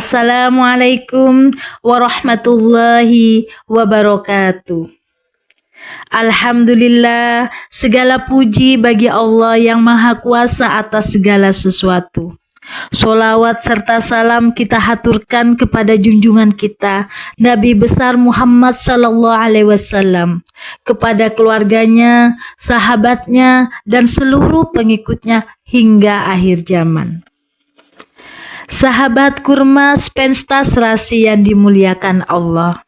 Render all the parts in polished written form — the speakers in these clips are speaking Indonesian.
Assalamualaikum warahmatullahi wabarakatuh. Alhamdulillah, segala puji bagi Allah yang Maha Kuasa atas segala sesuatu. Sholawat serta salam kita haturkan kepada junjungan kita, Nabi besar Muhammad sallallahu alaihi wasallam, kepada keluarganya, sahabatnya, dan seluruh pengikutnya hingga akhir zaman. Sahabat kurma pensta serasi yang dimuliakan Allah.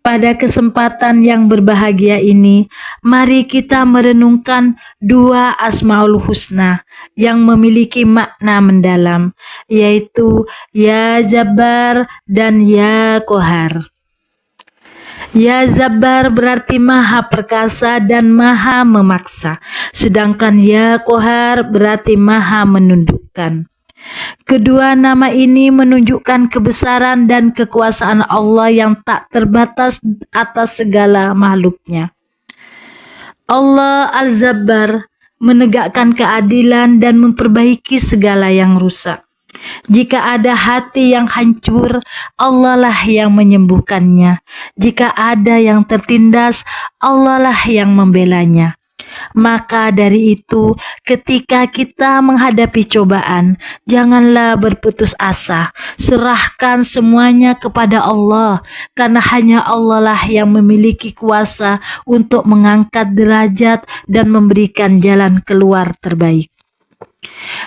Pada kesempatan yang berbahagia ini, mari kita merenungkan dua Asmaul Husna yang memiliki makna mendalam, yaitu Ya Jabbar dan Ya Qahar. Ya Jabbar berarti maha perkasa dan maha memaksa, sedangkan Ya Qahar berarti maha menundukkan. Kedua nama ini menunjukkan kebesaran dan kekuasaan Allah yang tak terbatas atas segala makhluknya. Allah Al-Jabbar menegakkan keadilan dan memperbaiki segala yang rusak. Jika ada hati yang hancur, Allah lah yang menyembuhkannya. Jika ada yang tertindas, Allah lah yang membelanya. Maka dari itu, ketika kita menghadapi cobaan, janganlah berputus asa. Serahkan semuanya kepada Allah, karena hanya Allah lah yang memiliki kuasa untuk mengangkat derajat dan memberikan jalan keluar terbaik.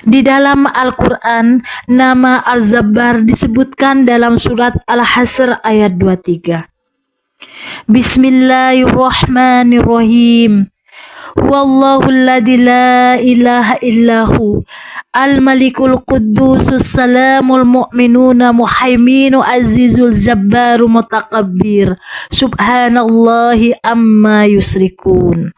Di dalam Al-Quran, nama Al-Jabbar disebutkan dalam surat Al-Hasr ayat 23. Bismillahirrahmanirrahim. Wallahu alladzi la ilaha illahu al-malikul quddusus salamul mu'minuna muhaiminu azizul jabbaru mutakabbir subhanallahi amma yusrikun,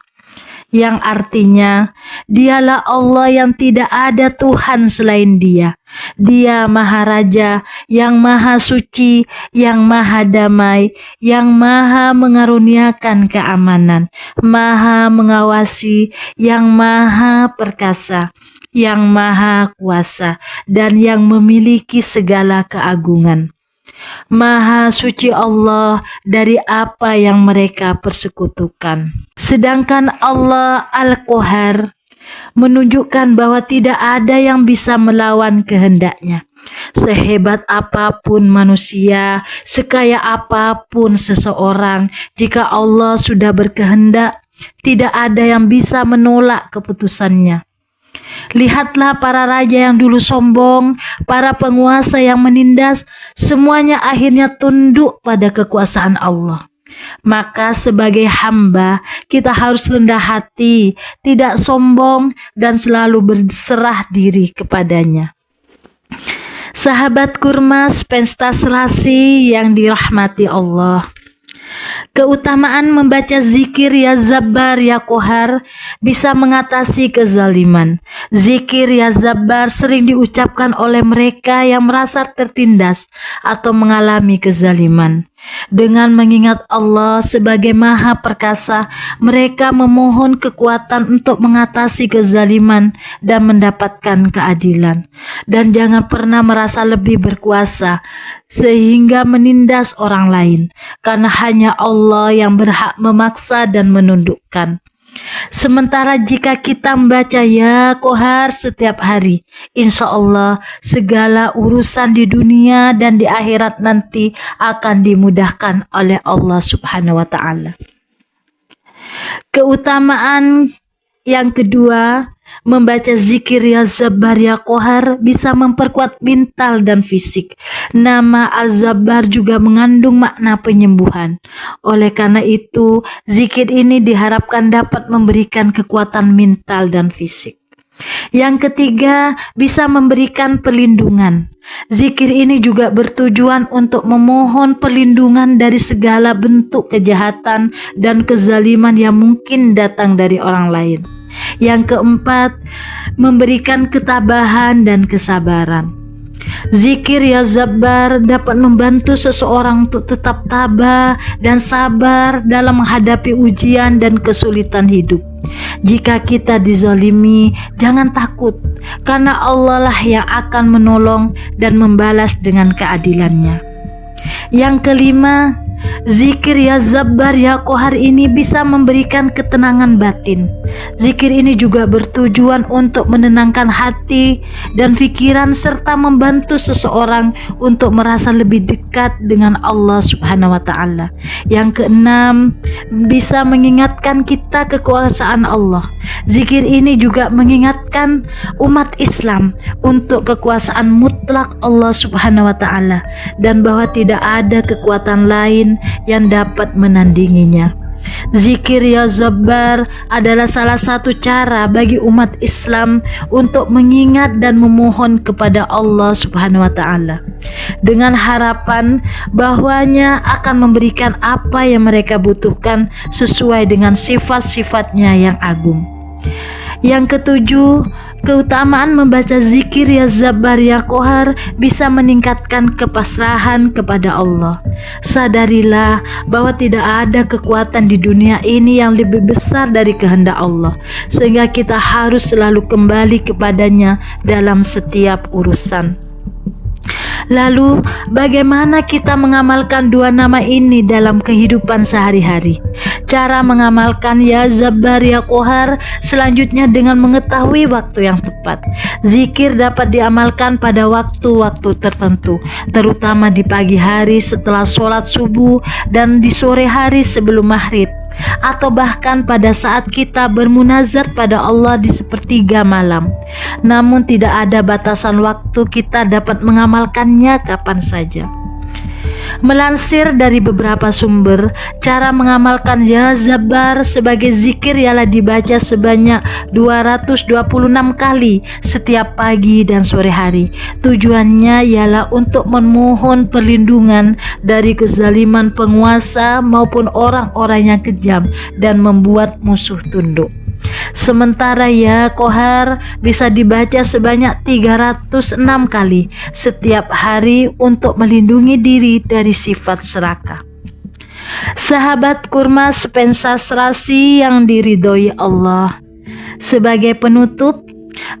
yang artinya dialah Allah yang tidak ada Tuhan selain Dia. Dia Maha Raja, yang Maha Suci, yang Maha Damai, yang Maha mengaruniakan keamanan, Maha mengawasi, yang Maha Perkasa, yang Maha Kuasa, dan yang memiliki segala keagungan. Maha suci Allah dari apa yang mereka persekutukan. Sedangkan Allah Al-Qahar menunjukkan bahwa tidak ada yang bisa melawan kehendaknya. Sehebat apapun manusia, sekaya apapun seseorang, jika Allah sudah berkehendak, tidak ada yang bisa menolak keputusannya. Lihatlah para raja yang dulu sombong, para penguasa yang menindas, semuanya akhirnya tunduk pada kekuasaan Allah. Maka sebagai hamba, kita harus rendah hati, tidak sombong, dan selalu berserah diri kepadanya. Sahabat kurma pensta serasi yang dirahmati Allah, keutamaan membaca zikir Ya Jabbar Ya Qahar bisa mengatasi kezaliman. Zikir Ya Jabbar sering diucapkan oleh mereka yang merasa tertindas atau mengalami kezaliman. Dengan mengingat Allah sebagai Maha Perkasa, mereka memohon kekuatan untuk mengatasi kezaliman dan mendapatkan keadilan. Dan jangan pernah merasa lebih berkuasa sehingga menindas orang lain, karena hanya Allah yang berhak memaksa dan menundukkan. Sementara jika kita membaca Ya Qahar setiap hari, insya Allah segala urusan di dunia dan di akhirat nanti akan dimudahkan oleh Allah Subhanahu wa Ta'ala. Keutamaan yang kedua, membaca zikir Ya Jabbar Ya Qahar bisa memperkuat mental dan fisik. Nama Al-Jabbar juga mengandung makna penyembuhan. Oleh karena itu, zikir ini diharapkan dapat memberikan kekuatan mental dan fisik. Yang ketiga, bisa memberikan perlindungan. Zikir ini juga bertujuan untuk memohon perlindungan dari segala bentuk kejahatan dan kezaliman yang mungkin datang dari orang lain. Yang keempat, memberikan ketabahan dan kesabaran. Zikir ya Zabbar dapat membantu seseorang untuk tetap tabah dan sabar dalam menghadapi ujian dan kesulitan hidup. Jika kita dizalimi, jangan takut, karena Allah lah yang akan menolong dan membalas dengan keadilannya. Yang kelima, zikir ya Zabbar ya Qahar ini bisa memberikan ketenangan batin. Zikir ini juga bertujuan untuk menenangkan hati dan pikiran serta membantu seseorang untuk merasa lebih dekat dengan Allah Subhanahu wa taala. Yang keenam, bisa mengingatkan kita kekuasaan Allah. Zikir ini juga mengingatkan umat Islam untuk kekuasaan mutlak Allah Subhanahu wa taala dan bahwa tidak ada kekuatan lain yang dapat menandinginya. Zikir ya Zabbar adalah salah satu cara bagi umat Islam untuk mengingat dan memohon kepada Allah Subhanahu wa taala dengan harapan bahwanya akan memberikan apa yang mereka butuhkan sesuai dengan sifat-sifatnya yang agung. Yang ketujuh, keutamaan membaca zikir ya Zabbar ya Qahar bisa meningkatkan kepasrahan kepada Allah. Sadarilah bahwa tidak ada kekuatan di dunia ini yang lebih besar dari kehendak Allah, sehingga kita harus selalu kembali kepadanya dalam setiap urusan. Lalu, bagaimana kita mengamalkan dua nama ini dalam kehidupan sehari-hari? Cara mengamalkan ya Zabbar ya Qahar selanjutnya dengan mengetahui waktu yang tepat. Zikir dapat diamalkan pada waktu-waktu tertentu, terutama di pagi hari setelah sholat subuh dan di sore hari sebelum maghrib, atau bahkan pada saat kita bermunajat pada Allah di sepertiga malam. Namun tidak ada batasan waktu, kita dapat mengamalkannya kapan saja. Melansir dari beberapa sumber, cara mengamalkan ya Zabbar sebagai zikir ialah dibaca sebanyak 226 kali setiap pagi dan sore hari. Tujuannya ialah untuk memohon perlindungan dari kezaliman penguasa maupun orang-orang yang kejam dan membuat musuh tunduk. Sementara ya Qahar bisa dibaca sebanyak 306 kali setiap hari untuk melindungi diri dari sifat serakah. Sahabat kurma spensasrasi yang diridhoi Allah, sebagai penutup,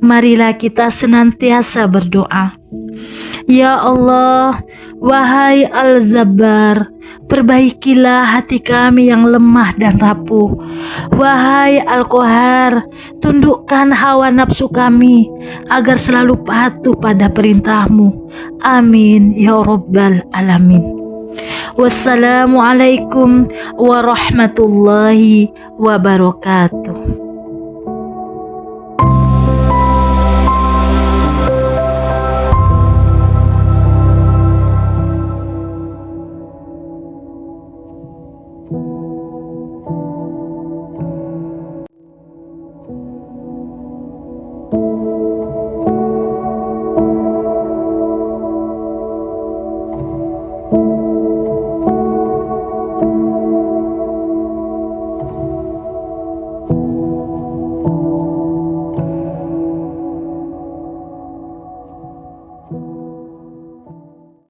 marilah kita senantiasa berdoa. Ya Allah, wahai Al-Zabbar, perbaikilah hati kami yang lemah dan rapuh. Wahai Al-Qahar, tundukkan hawa nafsu kami agar selalu patuh pada perintah-Mu. Amin ya Rabbal Alamin. Wassalamualaikum warahmatullahi wabarakatuh.